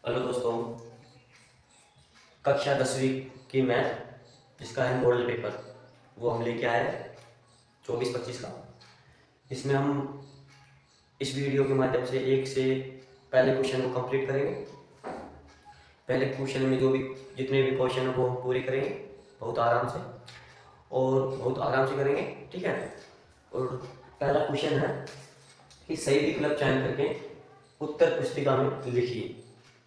Hello दोस्तों, कक्षा 10वीं की मैथ जिसका है मॉडल पेपर वो हम लेके आए हैं 24-25 का। इसमें हम इस वीडियो के माध्यम से एक से पहले क्वेश्चन को कंप्लीट करेंगे। पहले क्वेश्चन में जो भी जितने भी क्वेश्चन हैं वो हम पूरे करेंगे बहुत आराम से करेंगे, ठीक है। और पहला क्वेश्चन है कि सही विकल्प चयन करके उत्तर पुस्तिका में लिखिए,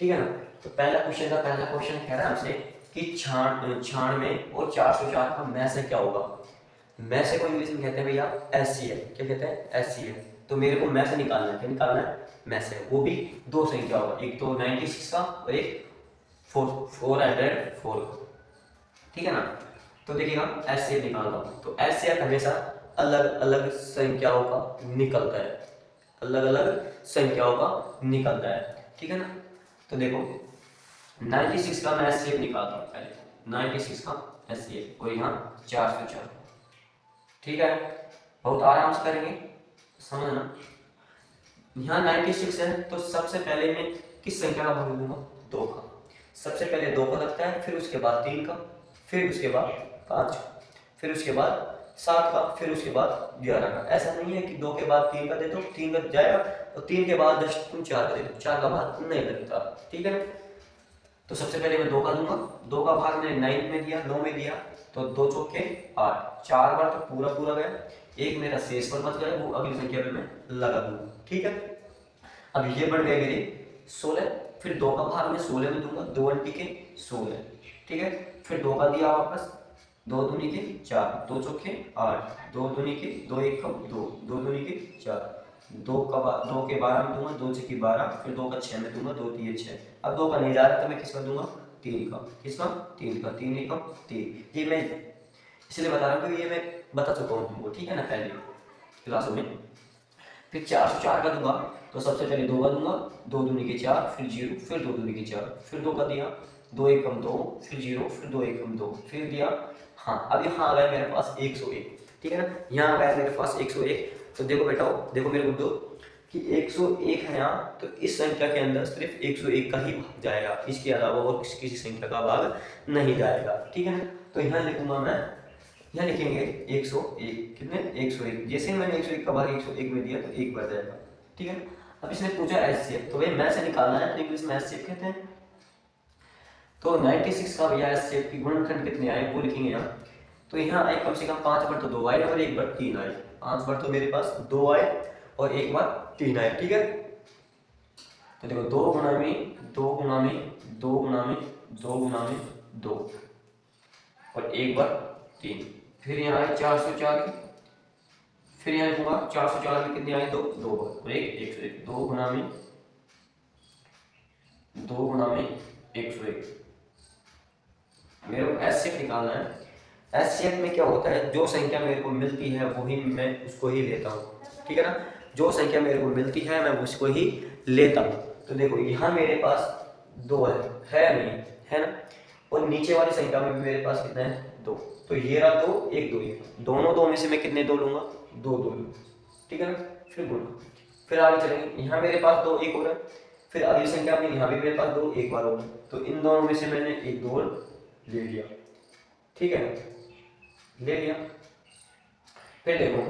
ठीक है ना। तो पहला क्वेश्चन कह रहा है हमसे कि 96 और 404 का में से क्या होगा। में से को इंग्लिश में कहते हैं भैया एचसीएफ। क्या कहते हैं? एचसीएफ। तो मेरे को में से निकालना है। क्या निकालना है? में से। वो भी दो संख्या होगा, एक तो 96 का और एक 404 का, ठीक है ना। तो देखिएगा एचसीएफ निकालना, तो एचसीएफ हमेशा अलग अलग संख्याओं का निकलता है, अलग अलग संख्याओं का निकलता है, ठीक है ना। तो देखो 96 का मैं एचसीएफ निकालता हूँ पहले। 96 का एचसीएफ और यहाँ 404, ठीक है। बहुत आराम से करेंगे, समझना। यहाँ 96 है तो सबसे पहले मैं किस संख्या का भाग लूंगा? 2 का। सबसे पहले 2 का लगता है, फिर उसके बाद 3 का, फिर उसके बाद 5 का, फिर उसके बाद 7 का, फिर उसके बाद 11 का। ऐसा नहीं है कि 2 के बाद 3 का दे दो, 3 का जाएगा, और 3 के बाद जस्ट तुम 4 का दे दो, 4 का भाग नहीं लगता, ठीक है। तो सबसे पहले मैं 2 का दूंगा। 2 का भाग मैंने 9 में दिया, 9 में दिया, तो 2 चौके 8, 4 बार तो पूरा पूरा गया। एक मेरा शेष पर बच गया, वो अगली संख्या पे मैं लगा दूंगा, ठीक है। अब ये बढ़ गए मेरे 16, फिर 2 का भाग मैं 16 में दूंगा, 2 अंटी के 16, ठीक है। फिर 2 का दिया वापस, 2 दूनी के 4, 2 चौके 8, 2 दूनी के 2 एक कम 2, 2 दूनी के 4, 2 के 12 में दूंगा, 2 6 की 12, फिर 2 का 6 में दूंगा, 2 3 6। अब 2 का नहीं जा रहा तो मैं किसका दूंगा? 3 का। किसका? 3 का। 3 एकम 3। ये मैं इसलिए बता रहा हूँ क्योंकि ये मैं बता चुका हूँ तुमको, ठीक है ना, पहले क्लासों में। फिर 404 का दूंगा, तो सबसे पहले 2 का दूंगा, 2 दूनी के 4, फिर 0, फिर 2 दूनी के 4, फिर 2 का दिया, 2 एकम 2, फिर 0, फिर 2 एकम 2, फिर दिया। हाँ, अब यहाँ आ गया मेरे पास 101, ठीक है ना। यहाँ आ गया मेरे पास 101। तो देखो बेटा, देखो मेरे बुद्धू कि 101 है यहाँ, तो इस संख्या के अंदर सिर्फ 101 का ही भाग जाएगा, इसके अलावा और किसी संख्या का भाग नहीं जाएगा, ठीक है। तो यहाँ लिखूंगा मैं, यहाँ लिखेंगे 101। कितने? 101। जैसे ही मैंने 101 का भाग 101 में दिया तो 1 बढ़ जाएगा, ठीक है। अब इसने पूछा एचसीएफ, तो भाई में से निकालना है, तो इंग्लिश में एचसीएफ कहते हैं। तो 96 का भैया एचसीएफ की गुणनखंड कितने आए वो लिखेंगे यहाँ। तो यहाँ आए कम से कम 5 बार तो 2 आए और 1 बार 3 आए। 5 बार तो मेरे पास 2 आए और 1 बार 3 आए, ठीक है। तो देखो 2 गुणा में 2 गुणा में 2 गुणा में 2 गुणा में 2 और 1 बार 3। फिर यहाँ आए 404 की, फिर यहाँ लिखूंगा 404 में कितने आए? 2 बार और 101। 2 गुणा में 101। मेरे को एचसीएफ निकालना है। एचसीएफ में क्या होता है, जो संख्या मेरे को मिलती है वही मैं उसको ही लेता हूँ, ठीक है ना। जो संख्या मेरे को मिलती है मैं उसको ही लेता हूँ। तो देखो यहाँ मेरे पास 2 है नहीं, है ना। और नीचे वाली संख्या में भी मेरे पास कितना है? 2। तो ये रहा 2, 1 2 1, दोनों 2 में से मैं कितने 2 लूंगा? 2 2 लूंगा, ठीक है ना। फिर गुणा, फिर आगे चलेंगे। यहाँ मेरे पास 2 1 हो रहा है, फिर अगली संख्या में यहाँ भी मेरे पास 2 1 बार होगा, तो इन दोनों में से मैंने 1 2 ले लिया, ठीक है, ले लिया। फिर देखो,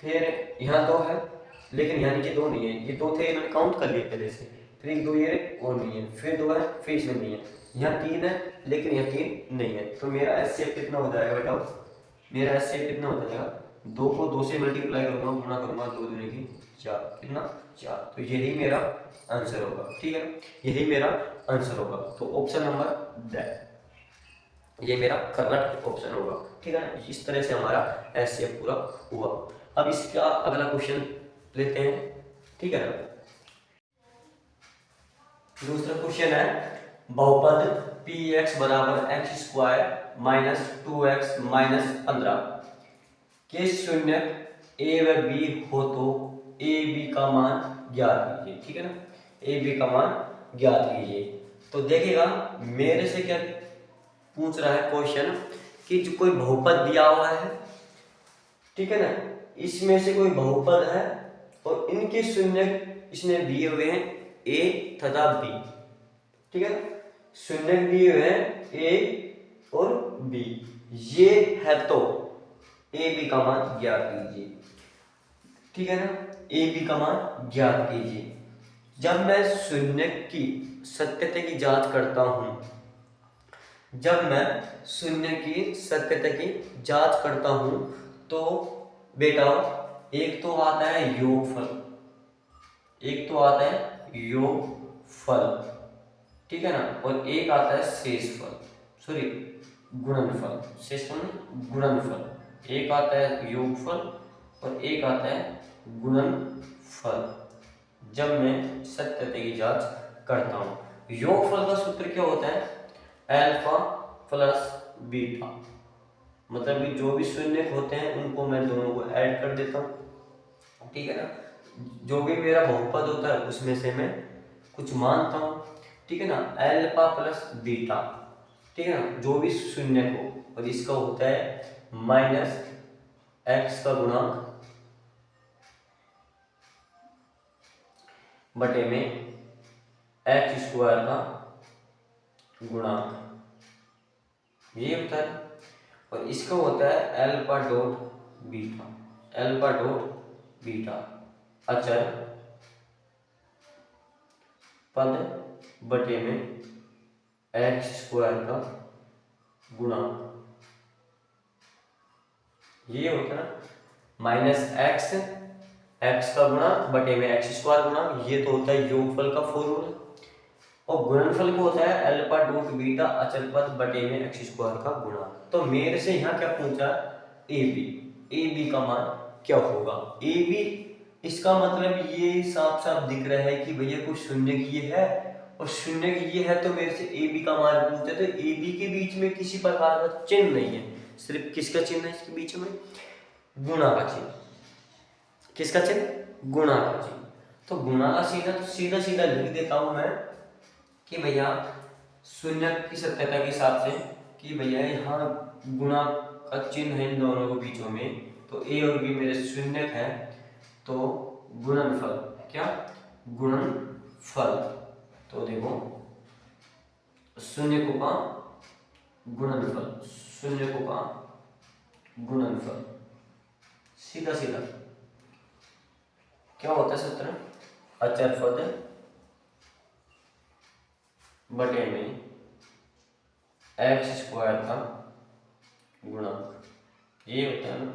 फिर यहाँ 2 है लेकिन यहाँ नीचे 2 नहीं है, ये 2 थे मैंने काउंट कर लिए पहले से, फिर 1 2 ये और नहीं है, फिर 2 है, फिर इसमें नहीं है। यहाँ 3 है लेकिन यहाँ 3 नहीं है। तो मेरा एचसीएफ कितना हो जाएगा बताओ? मेरा एचसीएफ कितना हो जाएगा? 2 को 2 से मल्टीप्लाई करूंगा, गुणा करूंगा, 2 दूनी की 4, कितना? 4। तो यही मेरा आंसर होगा, ठीक है, यही मेरा आंसर होगा। तो ऑप्शन नंबर दैट, ये मेरा करेक्ट ऑप्शन होगा, ठीक है ना। इस तरह से हमारा एचसीएफ पूरा हुआ। अब इसका अगला क्वेश्चन लेते हैं, ठीक है ना। दूसरा क्वेश्चन है बहुपद px बराबर x square minus 2x minus 15 के शून्य a व b हो तो a b का मान ज्ञात कीजिए, ठीक है ना। a b का मान ज्ञात कीजिए। तो देखिएगा मेरे से क्या पूछ रहा है क्वेश्चन कि जो कोई बहुपद दिया हुआ है, ठीक है ना, इसमें से कोई बहुपद है और इनके शून्य इसने दिए हुए हैं a तथा b, ठीक है ना। शून्य दिए हुए हैं ए और बी, ये है तो ए बी का मान ज्ञात कीजिए। ठीक है ना, ए बी का मान ज्ञात कीजिए। जब मैं शून्य की सत्यता की जांच करता हूं, जब मैं शून्य की सत्यता की जांच करता हूं तो बेटा एक तो आता है योगफल, एक तो आता है योगफल, ठीक है ना, और एक आता है शेषफल, सॉरी गुणनफल, शेषफल नहीं गुणनफल। एक आता है योगफल और एक आता है गुणनफल जब मैं सत्यता की जांच करता हूं। योगफल का सूत्र क्या होता है? अल्फा प्लस बीटा, मतलब कि जो भी शून्य होते हैं उनको मैं दोनों को ऐड कर देता हूँ, ठीक है ना। जो भी मेरा बहुपद होता है उसमें से मैं कुछ मानता हूँ, ठीक है ना, अल्फा प्लस बीटा, ठीक है ना, जो भी शून्य हो, और इसका होता है माइनस एक्स का गुणांक बटे में एक्स स्क्वायर का गुणांक, ये होता है। और इसका होता है alpha dot beta, alpha dot beta अचर पद बटे में एक्स स्क्वायर का गुणांक, ये होता है माइनस एक्स, एक्स का गुणांक बटे में एक्स स्क्वायर गुणांक, ये तो होता है योगफल का फॉर्मूला। और गुणनफल को होता है अल्फा डॉट बीटा अचर पद बटे में एक्स स्क्वायर का गुणांक। तो मेरे से यहाँ क्या पूछा? ए बी, ए बी का मान क्या होगा? ए बी, इसका मतलब ये साफ साफ दिख रहा है कि भैया कुछ शून्य की है और शून्य की है, तो मेरे से ए बी का मान पूछते, तो ए बी के बीच में किसी प्रकार का चिन्ह नहीं है, सिर्फ किसका चिन्ह है इसके बीच में? गुणा का चिन्ह। किसका चिन्ह? गुणा का चिन्ह। तो गुणा का सीधा सीधा लिख देता हूं मैं कि भैया शून्य की सत्यता के हिसाब से कि भैया यहाँ गुणा का चिन्ह है इन दोनों के बीचों में, तो ए और बी मेरे शून्य है, तो गुणनफल क्या? गुणनफल। तो देखो शून्य को का गुणनफल, शून्य को का गुणनफल, सीधा सीधा क्या होता है सूत्र? अचर पद बटे में एक्स स्क्वायर का गुणांक, ये होता है ना।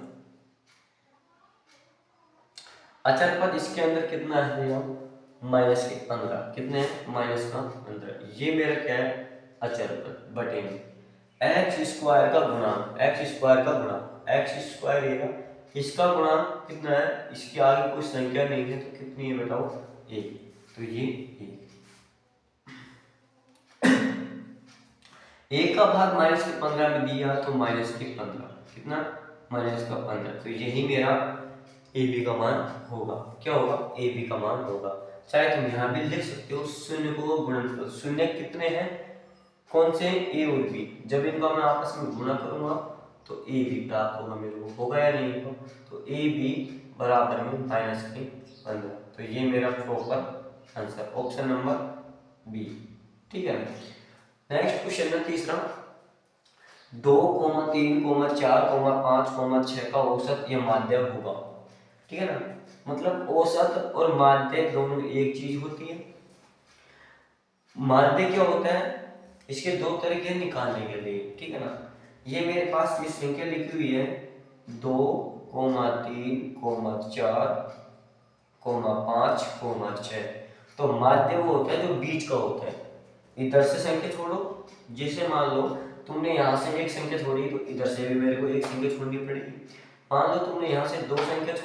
अचर पद इसके अंदर कितना है भैया? माइनस के 15, कितने हैं? माइनस का 15, ये मेरा क्या है? अचर पद बटे में एक्स स्क्वायर का गुणांक, एक्स स्क्वायर का गुणांक, एक्स स्क्वायर ये इसका गुणांक कितना है? इसके आगे कोई संख्या नहीं है तो कितनी है बताओ? एक, तो ये एक का भाग माइनस के 15 में दिया तो माइनस के 15, कितना? माइनस का 15, तो यही मेरा ए बी का मान होगा। क्या होगा? ए बी का मान होगा। चाहे तुम यहाँ भी लिख सकते हो शून्य को गुणनफल, शून्य कितने हैं? कौन से? ए और बी। जब इनका मैं आपस में गुणा करूंगा तो ए बी प्राप्त होगा मेरे को, होगा या नहीं होगा? तो ए बी बराबर में माइनस के 15, तो ये मेरा proper answer option number B, ठीक है। नेक्स्ट क्वेश्चन है तीसरा, 2, 3, 4, 5, 6 का औसत या माध्य होगा, ठीक है ना। मतलब औसत और माध्य दोनों एक चीज होती है। माध्य क्या होता है? इसके दो तरीके निकालने के लिए, ठीक है ना। ये मेरे पास ये संख्या लिखी हुई है 2, 3, 4, 5, 6। तो माध्य वो होता है जो बीच का होता है। इधर से संख्या छोड़ो, जैसे मान लो तुमने यहाँ से एक संख्या छोड़ी तो इधर से भी मेरे को एक संख्या छोड़नी पड़ेगी। मान लो तुमने यहाँ से 2 संख्या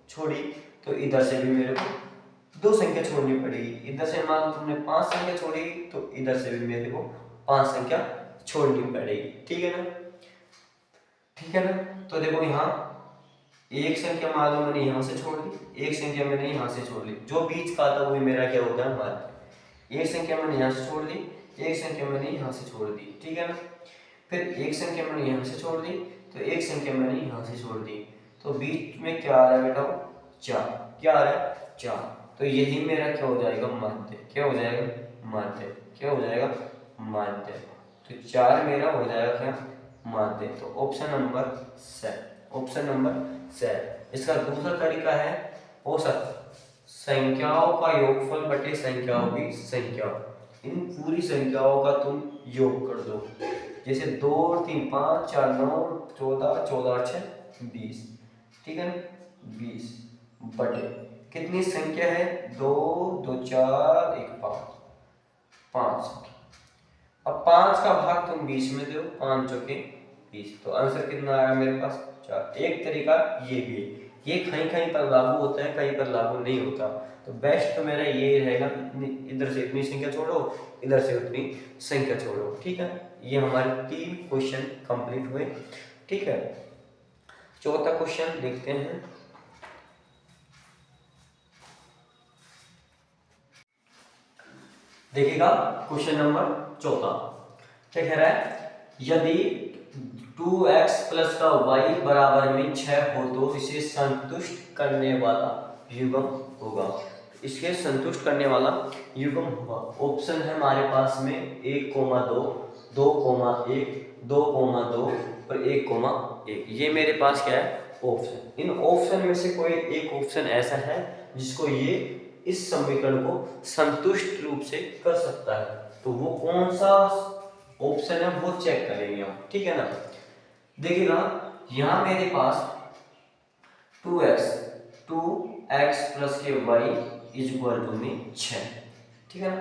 छोड़ी तो इधर से भी मेरे को 2 संख्या छोड़नी पड़ेगी। इधर से मान लो तुमने 5 संख्या छोड़ी तो इधर से भी मेरे को 5 संख्या छोड़नी पड़ेगी, ठीक है ना। ठीक है ना। तो देखो यहाँ एक संख्या मान लो मैंने यहाँ से छोड़ दी, एक संख्या मैंने यहाँ से छोड़ ली, जो बीच का था वही मेरा क्या होता है? माध्य। एक संख्या मैंने यहाँ से छोड़ दी, एक संख्या मैंने यहाँ से छोड़ दी, ठीक है ना। फिर एक संख्या मैंने यहाँ से छोड़ दी तो एक संख्या मैंने यहाँ से छोड़ दी, तो बीच में क्या आ रहा है बेटा? 4। क्या आ रहा है? 4। तो यही मेरा क्या हो जाएगा, माध्य। क्या हो जाएगा, माध्य। क्या हो जाएगा, माध्य। तो 4 मेरा हो जाएगा क्या, माध्य। तो ऑप्शन नंबर स, ऑप्शन नंबर स। इसका दूसरा तरीका है औसत, संख्याओं का योगफल बटे संख्याओं की संख्या। इन पूरी संख्याओं का तुम योग कर दो, जैसे 2 और 3 5 4 9 14 14 और 6 20, ठीक है, 20 बटे कितनी संख्या है, 2 2 4 1 5। अब 5 का भाग तुम 20 में दो, 5 चौके 20, तो आंसर कितना आया मेरे पास, 4। एक तरीका ये भी है, ये कहीं कहीं पर लागू होता है, कहीं पर लागू नहीं होता। तो बेस्ट तो मेरा ये रहेगा, इधर से इतनी संख्या छोड़ो, इधर से उतनी संख्या छोड़ो, ठीक है। ये हमारे 3 क्वेश्चन कंप्लीट हुए, ठीक है। चौथा क्वेश्चन देखते हैं। देखिएगा क्वेश्चन नंबर चौथा क्या कह रहा है, यदि 2x प्लस का y बराबर में 6 हो तो इसे संतुष्ट करने वाला युग्म होगा। इसके संतुष्ट करने वाला युग्म होगा। ऑप्शन है हमारे पास में 1,2, 2,1, 2,2 और 1,1। ये मेरे पास क्या है, ऑप्शन। इन ऑप्शन में से कोई एक ऑप्शन ऐसा है जिसको ये इस समीकरण को संतुष्ट रूप से कर सकता है, तो वो कौन सा ऑप्शन है वो चेक करेंगे हम, ठीक है ना। देखिएगा यहां मेरे पास 2x प्लस के y इज इक्वल टू में 6, ठीक है ना।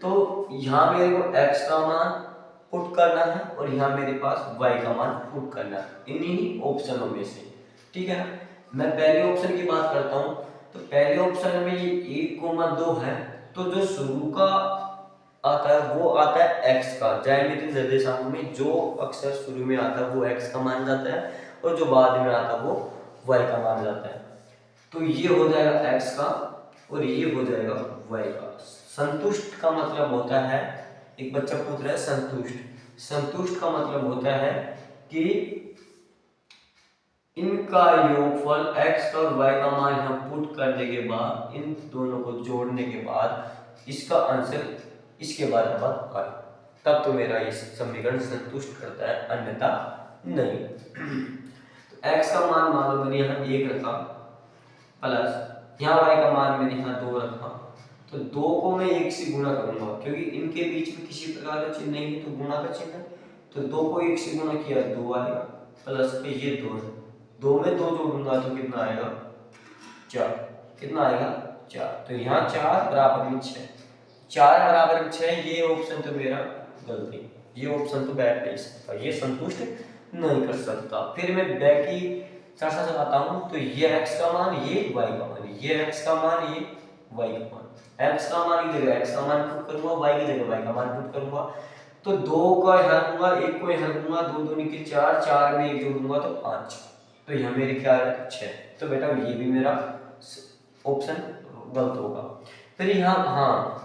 तो यहाँ मेरे को x का मान पुट करना है और यहाँ मेरे पास y का मान पुट करना है, इन्हीं ऑप्शनों में से, ठीक है ना। मैं पहले ऑप्शन की बात करता हूँ। तो पहले ऑप्शन में ये 1,2 है, तो जो शुरू का आता है वो आता है x का, ज्यामितीय निर्देशांक में जो अक्षर शुरू में आता है वो x का मान जाता है और जो बाद में आता है वो y का मान जाता है। तो ये हो जाएगा x का और ये हो जाएगा y का। संतुष्ट का मतलब होता है, एक बच्चा पूछ रहा है संतुष्ट, संतुष्ट का मतलब होता है कि इनका योगफल x और y का मान यहाँ पुट करने के बाद, इन दोनों को जोड़ने के बाद इसका आंसर इसके बराबर आए, तब तो मेरा ये समीकरण संतुष्ट करता है, अन्यथा नहीं। तो x का मान लो मैंने यहाँ 1 रखा, प्लस यहाँ y का मान मैंने यहाँ 2 रखा, तो 2 को मैं 1 से गुणा करूंगा क्योंकि इनके बीच में किसी प्रकार का चिन्ह नहीं है, तो गुणा का चिन्ह है, तो 2 को 1 से गुणा किया 2 आएगा, प्लस ये 2 है, 2 में 2 जोड़ूंगा तो कितना आएगा, 4। कितना आएगा, 4। तो यहाँ 4 बराबर में 6, 4 बराबर में 6, ये ऑप्शन तो मेरा गलती, ये ऑप्शन तो बैठ नहीं सकता, ये संतुष्ट नहीं कर सकता। फिर मैं बाकी चर्चा चलाता हूँ। तो ये x का मान, ये y का मान, ये x का मान, ये y का मान, x का मान की जगह x का मान पुट करूंगा, y की जगह y का मान पुट करूंगा। तो 2 का यहाँ दूंगा, 1 को यहाँ दूंगा, 2 दूनी की 4, 4 में 1 जोड़ूंगा तो 5, तो यहाँ मेरे क्या है 6। तो बेटा ये भी मेरा ऑप्शन गलत होगा। फिर यहाँ हाँ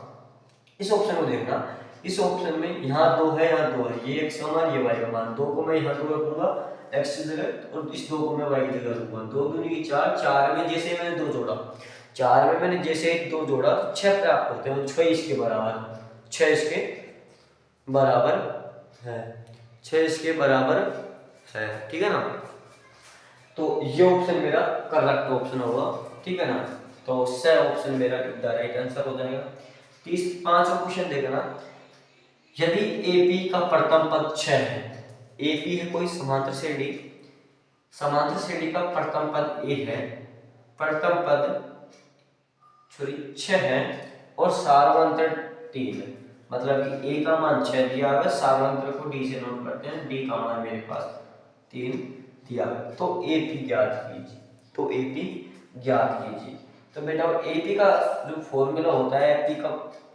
इस ऑप्शन को देखना, इस ऑप्शन में यहाँ 2 है, यहाँ 2 है, ये x का मान, ये y का मान, 2 को मैं यहाँ 2 रखूंगा x की जगह और इस 2 को मैं y की जगह रखूंगा। 2 दूनी की 4, 4 में जैसे मैंने 2 जोड़ा, 4 में मैंने जैसे 2 जोड़ा तो 6 प्राप्त होते हैं, 6 इसके बराबर, 6 इसके बराबर है, 6 इसके बराबर है, ठीक है ना। तो ये ऑप्शन मेरा करेक्ट ऑप्शन होगा, ठीक है ना। तो स ऑप्शन मेरा द राइट आंसर हो जाएगा। 5वां क्वेश्चन देखना, यदि AP का प्रथम पद 6 है, AP है कोई समांतर श्रेणी, समांतर श्रेणी का प्रथम पद A है, प्रथम पद 6 है और सार्वंतर 3 है, मतलब कि A का मान 6 दिया हुआ है, सार्वंतर को D से नोट करते हैं, D का मान मेरे पास 3 दिया है। तो AP ज्ञात कीजिए, तो AP ज्ञात कीजिए। तो बेटा AP का जो फॉर्मूला होता है,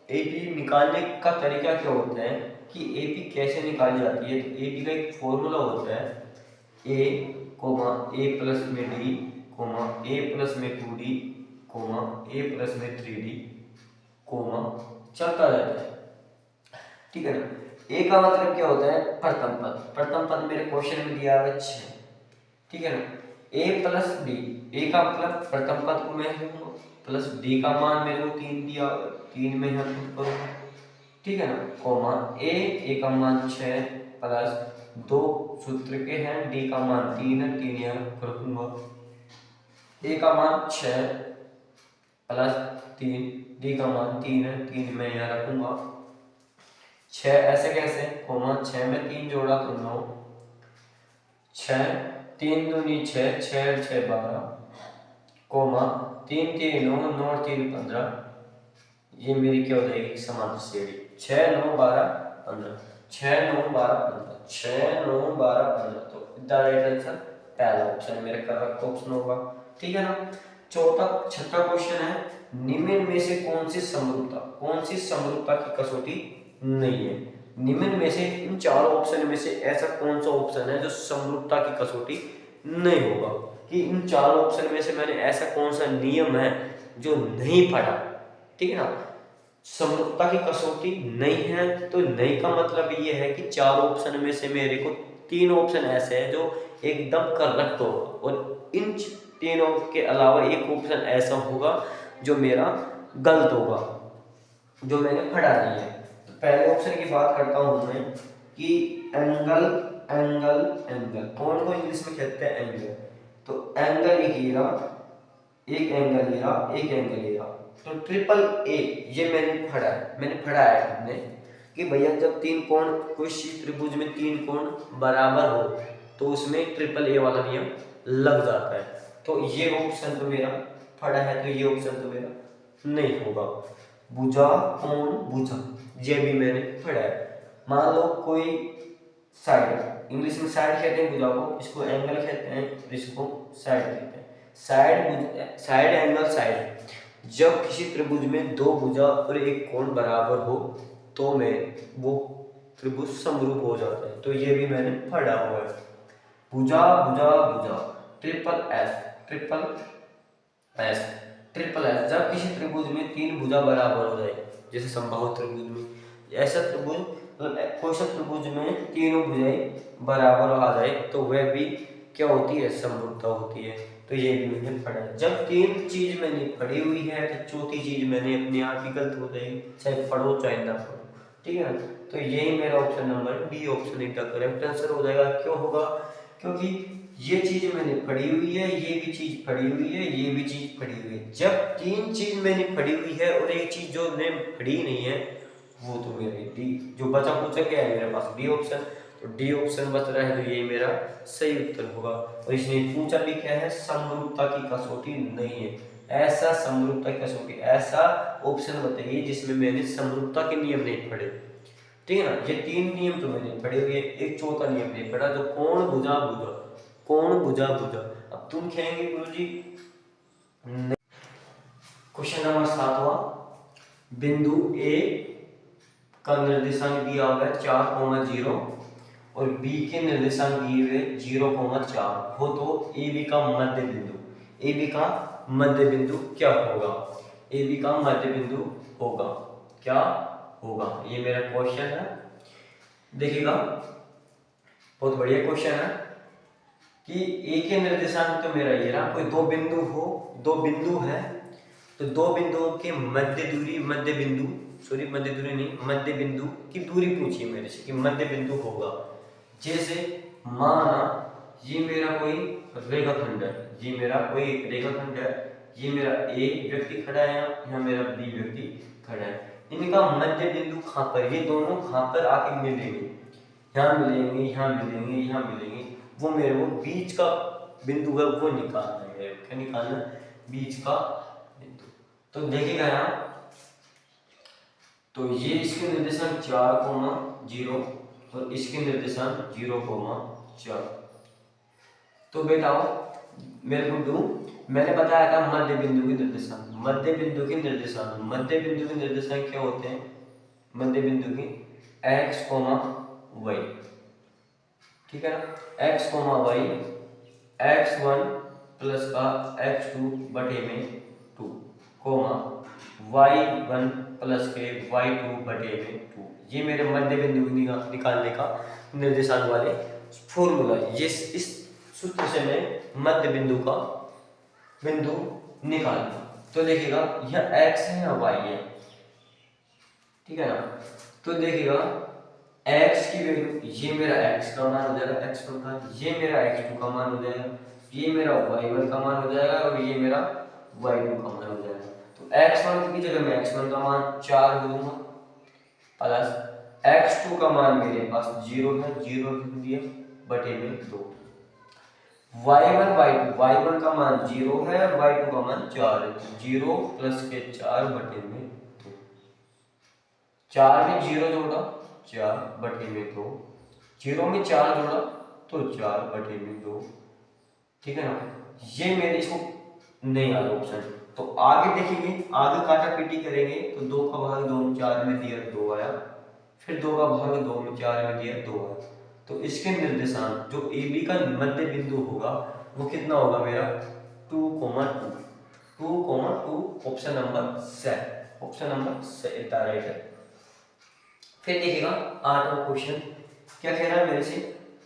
AP निकालने का तरीका क्या होता है कि AP कैसे निकाली जाती है। तो AP का एक फॉर्मूला होता है A, A प्लस में D, A प्लस में 2D, A प्लस में 3D, चलता रहता है, ठीक है ना। A का मतलब क्या होता है, प्रथम पद, प्रथम पद मेरे क्वेश्चन में दिया है 6, ठीक है ना। A प्लस D, A का मतलब प्रथम पद को मैं लिखूंगा प्लस डी का मान मेरे को 3 दिया, 3 में यहाँ पुट करूँगा, ठीक है ना, कोमा ए का मान 6 प्लस 2 सूत्र के हैं, डी का मान 3 है, 3 यहाँ रखूंगा, ए का मान 6 प्लस 3, डी का मान 3 है, 3 में यहाँ रखूंगा, 6 ऐसे कैसे, कोमा 6 में 3 जोड़ा तो 9, 6 3 दूनी 6, 6 6 12, कोमा 3 3 9, 9 3 15, ये मेरी क्या हो जाएगी समांतर श्रेणी, 6 9 12 15, 6 9 12 15, 6 9 12 15, तो द राइट आंसर पहला ऑप्शन मेरा करेक्ट ऑप्शन होगा, ठीक है ना। छठा क्वेश्चन है, निम्न में से कौन सी समरूपता की कसौटी नहीं है। निम्न में से इन चारों ऑप्शन में से ऐसा कौन सा ऑप्शन है जो समरूपता की कसौटी नहीं होगा, कि इन चारों ऑप्शन में से मैंने ऐसा कौन सा नियम है जो नहीं पढ़ा, ठीक है ना। समरूपता की कसौटी नहीं है तो नहीं का मतलब ये है कि चारों ऑप्शन में से मेरे को 3 ऑप्शन ऐसे हैं जो एकदम करेक्ट होगा, और इन तीनों के अलावा एक ऑप्शन ऐसा होगा जो मेरा गलत होगा, जो मैंने पढ़ा नहीं है। तो पहले ऑप्शन की बात करता हूं मैं कि एंगल कौन को इंग्लिश में कहते हैं एंगल, तो एंगल एक एंगल हीरा, तो ट्रिपल ए ये मैंने पढ़ा है हमने कि भैया जब 3 कोण किसी त्रिभुज में 3 कोण बराबर हो तो उसमें ट्रिपल ए वाला नियम लग जाता है। तो ये ऑप्शन तो मेरा पढ़ा है, तो ये ऑप्शन तो मेरा नहीं होगा। भुजा कोण भुजा ये भी मैंने पढ़ा है। मान लो कोई साइड, इंग्लिश में साइड कहते हैं भुजा को, इसको एंगल कहते हैं, इसको साइड कहते हैं। साइड एंगल साइड, जब किसी त्रिभुज में 2 भुजा और एक कोण बराबर हो तो में वो त्रिभुज समरूप हो जाता है, तो ये भी मैंने पढ़ा हुआ है। भुजा भुजा भुजा ट्रिपल एस, जब किसी त्रिभुज में 3 भुजा बराबर हो जाए, जैसे समबाहु त्रिभुज में, ऐसा त्रिभुज कोई सा त्रिभुज में तीनों भुजाएं बराबर आ जाए तो वह भी क्या होती है, समरूपता होती है। तो ये भी मैंने पढ़ा है। जब 3 चीज मैंने पढ़ी हुई है तो चौथी चीज मैंने अपने आप ही गलत हो जाएगी, चाहे पढ़ो चाहे ना पढ़ो, ठीक है ना। तो यही मेरा ऑप्शन नंबर बी ऑप्शन इसका करेक्ट आंसर हो जाएगा। क्यों होगा, क्योंकि ये चीज मैंने पढ़ी हुई है, ये भी चीज पढ़ी हुई है, ये भी चीज पढ़ी हुई है। जब 3 चीज मैंने पढ़ी हुई है और एक चीज जो मैंने पढ़ी नहीं है, वो तो मेरी डी, जो बचा पूछा क्या है मेरे पास डी ऑप्शन, तो डी ऑप्शन बच रहा है, तो ये मेरा सही उत्तर होगा। और इसने पूछा भी क्या है, समरूपता की कसौटी नहीं है। ऐसा समरूपता की कसौटी, ऐसा ऑप्शन बताइए जिसमें मैंने समरूपता के नियम नहीं पढ़े, ठीक है ना। ये 3 नियम तो मैंने पढ़े हुए, एक चौथा नियम नहीं पढ़ा, जो कोण भुजा भुजा, कोण भुजा भुजा। अब तुम कहेंगे गुरुजी क्वेश्चन नंबर 7वां, बिंदु ए का निर्देशांक दिया हुआ है 4,0 और बी के निर्देशांक दिए हुए 0,4 हो, तो ए बी का मध्य बिंदु, ए बी का मध्य बिंदु क्या होगा, ए बी का मध्य बिंदु होगा क्या होगा, ये मेरा क्वेश्चन है। देखिएगा बहुत बढ़िया क्वेश्चन है कि ए के निर्देशांक तो मेरा ये रहा, कोई 2 बिंदु हो, 2 बिंदु है, तो 2 बिंदुओं के मध्य बिंदु की दूरी पूछिए मेरे से कि मध्य बिंदु होगा। जैसे माना ये मेरा कोई रेखाखंड है, ये मेरा कोई रेखाखंड है, ये मेरा ए व्यक्ति खड़ा है, यहाँ मेरा बी व्यक्ति खड़ा है, इनका मध्य बिंदु कहाँ पर, ये दोनों कहाँ पर आके मिलेंगे, यहाँ मिलेंगे, यहाँ मिलेंगे, यहाँ मिलेंगे, वो मेरे को बीच का बिंदु है वो निकालना है। क्या निकालना है, बीच का बिंदु। तो देखिएगा यहाँ, तो ये इसके निर्देशांक 4,0 और इसके निर्देशांक 0,4। तो बेटा मेरे को मैंने बताया था मध्य बिंदु के निर्देशांक, मध्य बिंदु के निर्देशांक क्या होते हैं, मध्य बिंदु के x, y, ठीक है ना, x, y, x1 प्लस का x2 बटे में 2, y1 प्लस के y2 बटे में 2, ये मेरे मध्य बिंदु निकालने का निर्देशांक वाले फॉर्मूला है। ये इस सूत्र से मैं मध्य बिंदु का बिंदु निकालूंगा, तो देखिएगा यह x है या y है, ठीक है ना। तो देखिएगा x की वैल्यू, ये मेरा x का मान हो जाएगा x1 का, ये मेरा x2 का मान हो जाएगा, ये मेरा y1 का मान हो जाएगा और ये मेरा y2 का मान हो जाएगा। तो x1 की जगह मैं x1 का मान 4 दूंगा प्लस x2 का मान मेरे पास 0 है, 0 लिख दिया बटे में 2, y1 का मान 0 है और y2 का मान 4 है, 0 प्लस के 4 बटे में 2, 4 में 0 जोड़ा 4 बटे में 2, 0 में 4 जोड़ा तो 4 बटे में 2, ठीक है ना। ये मेरे इसको नहीं आ रहा ऑप्शन। तो आगे देखेंगे, आगे काटा पीटी करेंगे तो 2 का भाग 2 में 4 में दिया 2 आया, फिर 2 का भाग 2 में 4 में दिया 2 आया। तो इसके निर्देशांक जो ए बी का मध्य बिंदु होगा वो कितना होगा मेरा 2,2 option number C, option number C right है। फिर देखिएगा 8वां क्वेश्चन क्या कह रहा है मेरे से,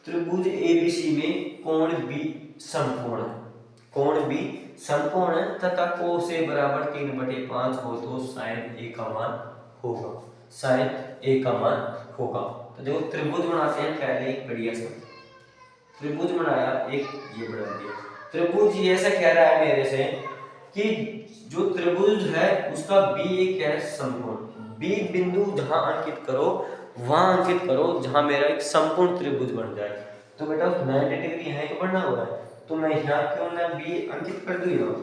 त्रिभुज एबीसी में कोण बी समकोण है, कोण बी समकोण है तथा कोस ए बराबर 3/5 हो तो साइन ए का मान होगा, साइन ए का मान होगा। तो देखो त्रिभुज बनाते हैं पहले एक बढ़िया सा त्रिभुज बनाया, एक ये बना दिया त्रिभुज। ये ऐसा कह रहा है मेरे से कि जो त्रिभुज है उसका बी एक है समकोण, बी बिंदु जहां अंकित करो वहां अंकित करो जहां मेरा एक समकोण त्रिभुज बन जाए। तो बेटा 90 डिग्री यहाँ तो बनना हुआ है, तो मैं यहाँ क्यों ना बी अंकित कर दूं, यहाँ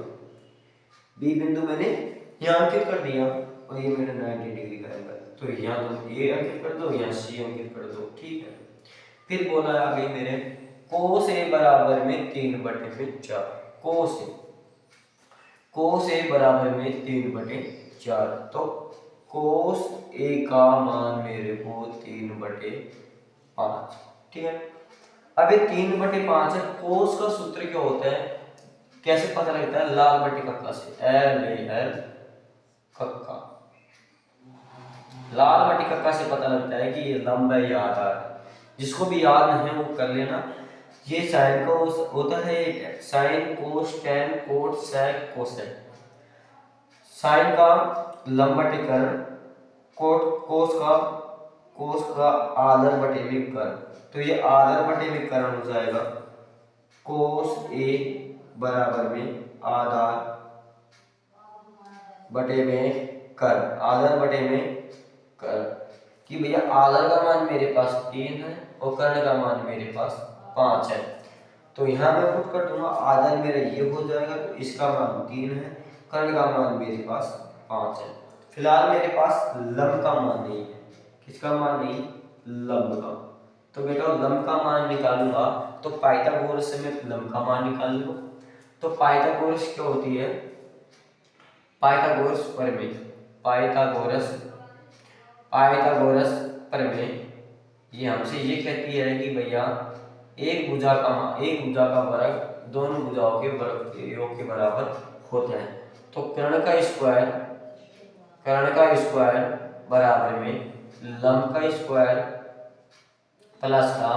बी बिंदु मैंने यहाँ अंकित कर दिया और ये मेरा 90 डिग्री का एंगल, तो यहाँ तुम ए अंकित कर दो, यहाँ सी अंकित कर दो, ठीक है। फिर बोला आगे मेरे कोस ए बराबर में 3/4, कोस ए बराबर में 3/4, तो कोस ए का मान मेरे को 3/5, ठीक है। अब ये 3/5 है, कोस का सूत्र क्या होता है, कैसे पता लगता है, लाल बटे कक्का से, LAL कक्का, लाल बटे कक्का से पता लगता है कि ये लंब है या आधार है। जिसको भी याद नहीं है वो कर लेना। ये साइन का होता है sine cos tan cot sec cosec, sine का लंब बटे कर्ण, कोस का आधार बटे में कर्ण, तो ये आधार बटे में कर्ण हो जाएगा, कोस ए बराबर में आधार बटे में कर्ण, आधार बटे में कर्ण, कि भैया आधार का मान मेरे पास 3 है और कर्ण का मान मेरे पास 5 है। तो यहाँ मैं पुट कर दूंगा, आधार मेरा ये हो जाएगा, तो इसका मान 3 है, कर्ण का मान मेरे पास 5 है। फिलहाल मेरे पास लंब का मान नहीं है, किसका मान नहीं, लंब का। तो बेटा लंब का मान निकालूंगा तो पाइथागोरस से मैं लंब का मान निकाल लूँ। तो पाइथागोरस क्या होती है, पाइथागोरस प्रमेय, पाइथागोरस प्रमेय ये हमसे ये कहती है कि भैया एक भुजा का वर्ग दोनों भुजाओं के वर्ग के योग के बराबर होता है। तो कर्ण का स्क्वायर बराबर में लंब का स्क्वायर प्लस का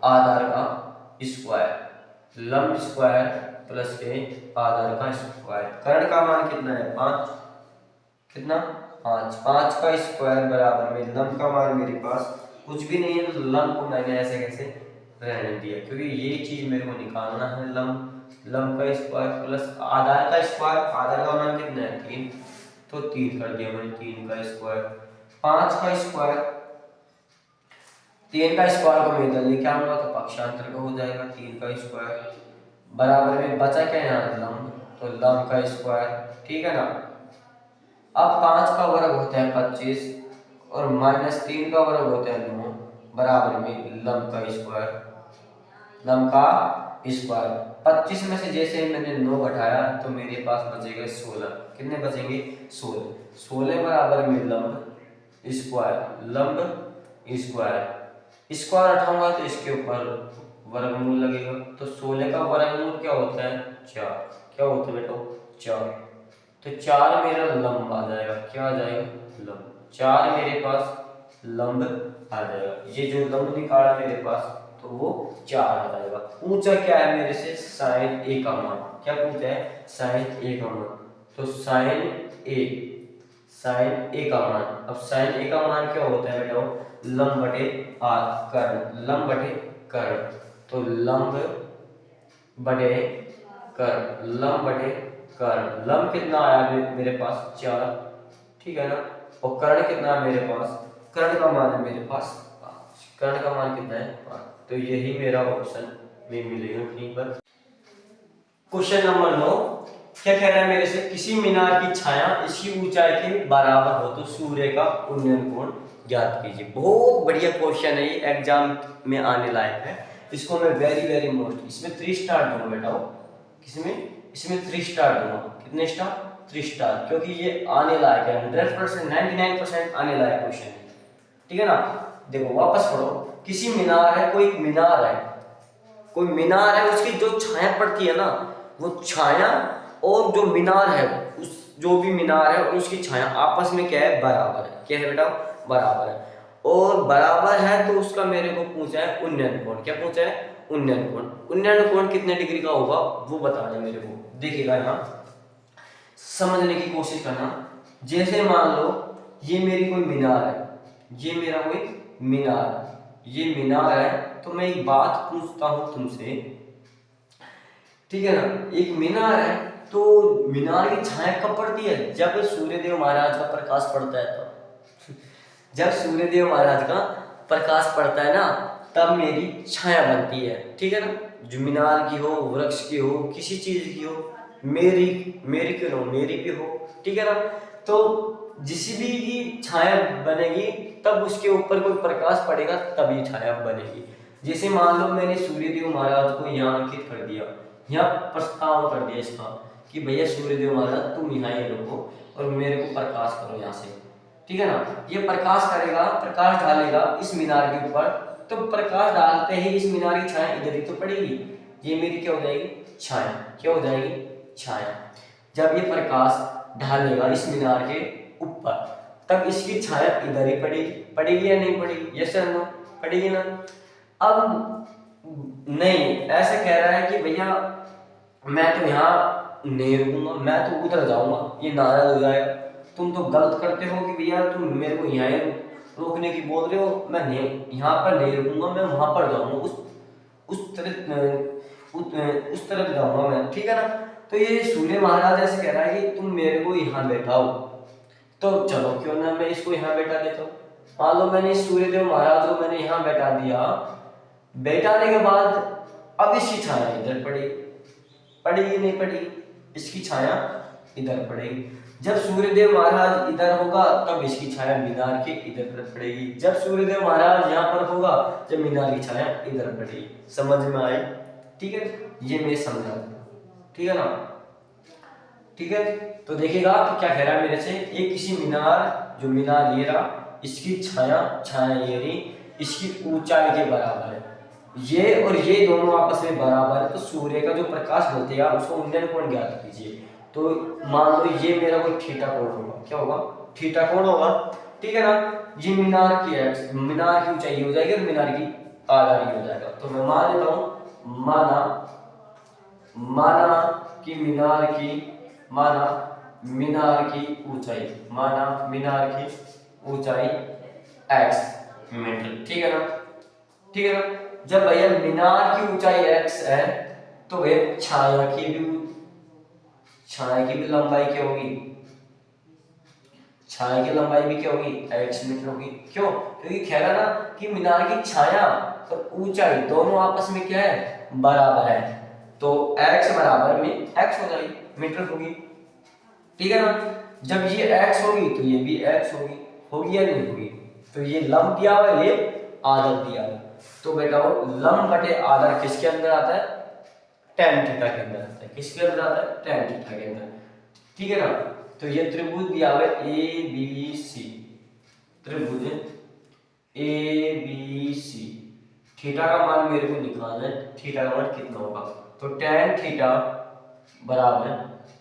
आधार का स्क्वायर, लंब स्क्वायर प्लस के आधार का स्क्वायर। कर्ण का मान कितना है 5, कितना 5 का स्क्वायर बराबर में लंब का मान मेरे पास कुछ भी नहीं है, तो लंब को मैंने ऐसे कैसे रहने दिया क्योंकि ये चीज मेरे को निकालना है। लंब का स्क्वायर प्लस आधार का स्क्वायर, आधार का मान कितना है 3, तो 3 कर दिया मैंने, 3 का स्क्वायर, 5 का स्क्वायर, 3 का स्क्वायर को मैं इधर लेके आऊंगा तो पक्षांतर का हो जाएगा 3 का स्क्वायर बराबर में बचा क्या यहाँ लंब, तो लंब का स्क्वायर, ठीक है ना। अब 5 का वर्ग होता है 25 और -3 का वर्ग होता है 9 बराबर में लंब का स्क्वायर, लंब का स्क्वायर। 25 में से जैसे मैंने 9 घटाया तो मेरे पास बचेगा 16, कितने बचेंगे 16, 16 बराबर में लंब स्क्वायर हटाऊंगा तो इसके ऊपर वर्गमूल लगेगा, तो 16 का वर्गमूल क्या होता है 4, क्या होता है बेटा 4, तो 4 मेरा लंब आ जाएगा, क्या आ जाएगा लंब, 4 मेरे पास लंब आ जाएगा। ये जो लंब निकाला मेरे पास तो वो 4 आ जाएगा। ऊंचा क्या है मेरे से sin a का मान, क्या पूछा है sin a का मान, तो साइन ए, साइन ए का मान, अब साइन ए का मान क्या होता है बेटा, लंब बटे आर कर्ण, लंब बटे कर्ण, तो लंब बटे कर्ण, लंब बटे कर्ण, लंब कितना आया मेरे पास 4, ठीक है ना, और कर्ण कितना है मेरे पास, कर्ण का मान है मेरे पास 5, कर्ण का मान कितना है 5, तो यही मेरा ऑप्शन में मिलेगा कहीं पर। क्वेश्चन नंबर 9, क्या कह रहा है मेरे से, किसी मीनार की छाया इसकी ऊंचाई के बराबर हो तो सूर्य का उन्नयन कोण ज्ञात कीजिए। बहुत बढ़िया क्वेश्चन है ये, एग्जाम में आने लायक है, इसको मैं वेरी वेरी मोस्ट, इसमें 3 स्टार दूंगा बेटा, किसमें, इसमें 3 स्टार दूंगा, कितने स्टार, 3 स्टार, क्योंकि ये आने लायक है, 100% 99% आने लायक क्वेश्चन है, ठीक है ना। देखो वापस पढ़ो, किसी मीनार है, कोई मीनार है, कोई मीनार है, उसकी जो छाया पड़ती है ना, वो छाया और जो मीनार है, उस जो भी मीनार है और उसकी छाया आपस में क्या है, बराबर है, क्या है बेटा, बराबर है, और बराबर है तो उसका मेरे को पूछा है उन्नयन कोण, क्या पूछा है, उन्नयन कोण, उन्नयन कोण कितने डिग्री का होगा वो बताना है मेरे को। देखिएगा यहाँ समझने की कोशिश करना, जैसे मान लो ये मेरी कोई मीनार है, ये मेरा कोई मीनार है, ये मीनार है, तो मैं एक बात पूछता हूं तुमसे, ठीक है ना, एक मीनार है, तो मीनार की छाया कब पड़ती है, जब सूर्यदेव महाराज का प्रकाश पड़ता है, तो जब सूर्यदेव महाराज का प्रकाश पड़ता है ना, तब मेरी छाया बनती है, ठीक है ना, जो मीनार की हो, वृक्ष की हो, किसी चीज की हो, मेरी मेरी क्यों हो, मेरी भी हो, ठीक है ना, तो जिस भी की छाया बनेगी तब उसके ऊपर कोई प्रकाश पड़ेगा तभी छाया बनेगी। जैसे मान लो मैंने सूर्यदेव महाराज को यहाँ अंकित कर दिया, यहाँ प्रस्ताव कर दिया इसका कि भैया सूर्यदेव महाराज तुम यहाँ ही रहो और मेरे को प्रकाश करो यहाँ से, ठीक है ना, ये प्रकाश करेगा, प्रकाश डालेगा इस मीनार के ऊपर, तो प्रकाश डालते ही इस मीनार की छाया इधर ही तो पड़ेगी, ये मेरी क्या हो जाएगी, छाया, क्या हो जाएगी, छाया। जब ये प्रकाश ढालेगा इस मीनार के ऊपर तब इसकी छाया इधर ही पड़ेगी, पड़ेगी या नहीं पड़ेगी, यस और नो, पड़ेगी ना। अब नहीं, ऐसे कह रहा है कि भैया मैं तो यहाँ नहीं रुकूंगा, मैं तो उधर जाऊंगा, ये नाराज हो जाएगा, तुम तो गलत करते हो कि भैया तुम मेरे को यहाँ रोकने की बोल रहे हो, मैं नहीं यहाँ पर नहीं रुकूंगा, मैं वहां पर जाऊंगा, उस तरफ जाऊंगा मैं, ठीक है ना। तो ये सूर्य महाराज ऐसे कह रहा है कि तुम मेरे को यहाँ बैठाओ, तो चलो क्यों ना मैं इसको यहाँ बैठा देता हूँ। मान लो मैंने सूर्यदेव महाराज को मैंने यहाँ बैठा दिया, बैठाने के बाद अब इसकी छाया इधर पड़ेगी, पड़ेगी नहीं पड़ेगी, इसकी छाया इधर पड़ेगी। जब सूर्यदेव महाराज इधर होगा तब इसकी छाया मीनार के इधर पर पड़ेगी, जब सूर्यदेव महाराज यहाँ पर होगा जब मीनार की छाया इधर पड़ेगी। समझ में आई, ठीक है, ये मैं समझा, ठीक है ना, ठीक है। तो देखिएगा तो क्या कह रहा है मेरे से, ये किसी मीनार, जो मीनार ये रहा, इसकी छाया, छाया ये रही, इसकी ऊंचाई के बराबर है, ये और ये दोनों आपस में बराबर है, तो सूर्य का जो प्रकाश बोलते हैं उसको उन्नयन कोण ज्ञात कीजिए। तो मान लो ये मेरा कोई थीटा कोण होगा, क्या होगा, थीटा कोण होगा, ठीक है ना। ये मीनार की है, मीनार की ऊंचाई हो जाएगी और मीनार की आधार हो जाएगा। तो मैं मान लेता हूँ, माना कि मीनार की, माना मीनार की ऊंचाई, माना मीनार की ऊंचाई x मीटर, ठीक है ना, ठीक है ना। जब भैया मीनार की ऊंचाई x है तो भैया छाया की भी लंबाई क्या होगी, छाया की लंबाई भी क्या होगी, x मीटर होगी। क्यों, क्योंकि कह रहा ना कि मीनार की छाया और ऊंचाई दोनों आपस में क्या है, बराबर है, तो x बराबर में x हो जाएगी, मीटर होगी, ठीक है ना। जब ये x होगी तो ये भी x होगी या नहीं होगी। तो ये लंब दिया हुआ है, ये आदर दिया हुआ, तो बेटा लंब बटे आदर किसके अंदर आता है, tan थीटा के अंदर आता है, किसके अंदर आता है, tan थीटा के अंदर, ठीक है ना। तो ये त्रिभुज दिया हुआ है ABC, त्रिभुज ABC, थीटा का मान मेरे को निकालना है, थीटा का मान कितना होगा, तो tan थीटा बराबर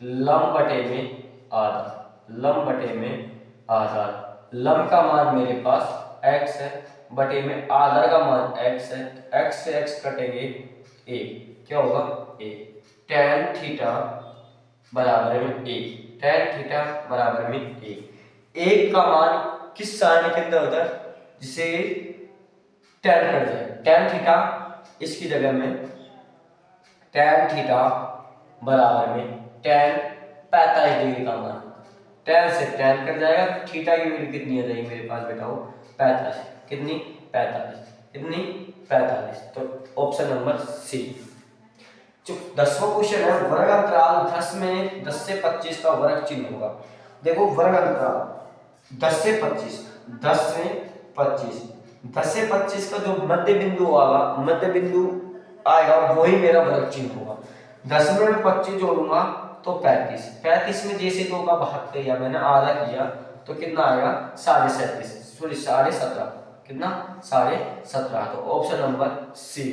लंब बटे में आधा, लंब बटे में आधा, लंब का मान मेरे पास x है, बटे में आधार का मान x है, तो x से x कटेंगे a, क्या होगा a, tan थीटा बराबर में a, tan थीटा बराबर में 1 का मान किस साइन के अंदर होता है जिसे tan कट जाए, tan थीटा इसकी जगह में tan थीटा बराबर में tan 45 डिग्री का मान, tan से tan कट जाएगा, थीटा की वैल्यू कितनी आ जाएगी मेरे पास बेटा वो 45, कितनी 45, कितनी 45, तो ऑप्शन नंबर सी। जो 10वां क्वेश्चन है, वर्ग अंतराल 10 में 10 से 25 का वर्ग चिन्ह होगा। देखो वर्ग अंतराल 10 से 25, 10 से 25, 10 से 25 का जो मध्य बिंदु होगा, मध्य बिंदु आएगा वही मेरा वर्ग चिन्ह होगा। 10 में 25 जोड़ूंगा तो 35, 35 में जैसे 2 का भाग किया मैंने आधा किया तो कितना आएगा 37.5, सॉरी 17.5, कितना 17.5, तो ऑप्शन नंबर सी।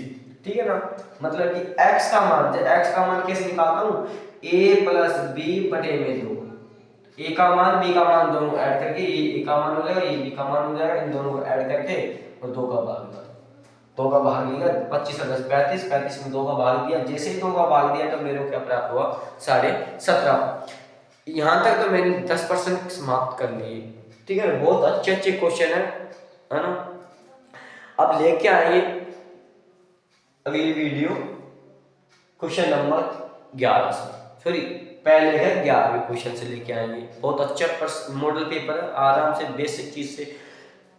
ठीक है ना, मतलब कि x का मान, x का मान कैसे निकालता हूँ, a प्लस बी बटे में 2, a का मान b का मान दोनों ऐड करके ये a का मान हो जाएगा, ये b का मान हो जाएगा, इन दोनों को ऐड करके और 2 का भाग दिया, 2 का भाग दिया 25 और 10 35, 35 में 2 का भाग दिया, जैसे ही 2 का भाग दिया तो मेरे को क्या प्राप्त हुआ 17.5। यहाँ तक तो मैंने 10% समाप्त कर लिए। ठीक है, बहुत अच्छे अच्छे क्वेश्चन है ना। अब लेके आएंगे अगली वीडियो क्वेश्चन नंबर 11 से, सॉरी पहले है 11वें क्वेश्चन से लेके आएंगे। बहुत अच्छा मॉडल पेपर है, आराम से बेसिक चीज से,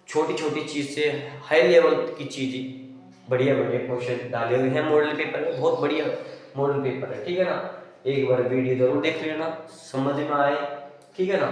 छोटी छोटी चीज से हाई लेवल की चीज, बढ़िया बढ़िया क्वेश्चन डाले हुए हैं मॉडल पेपर में, बहुत बढ़िया मॉडल पेपर है। ठीक है ना, एक बार वीडियो जरूर देख लेना, समझ में आए। ठीक है ना।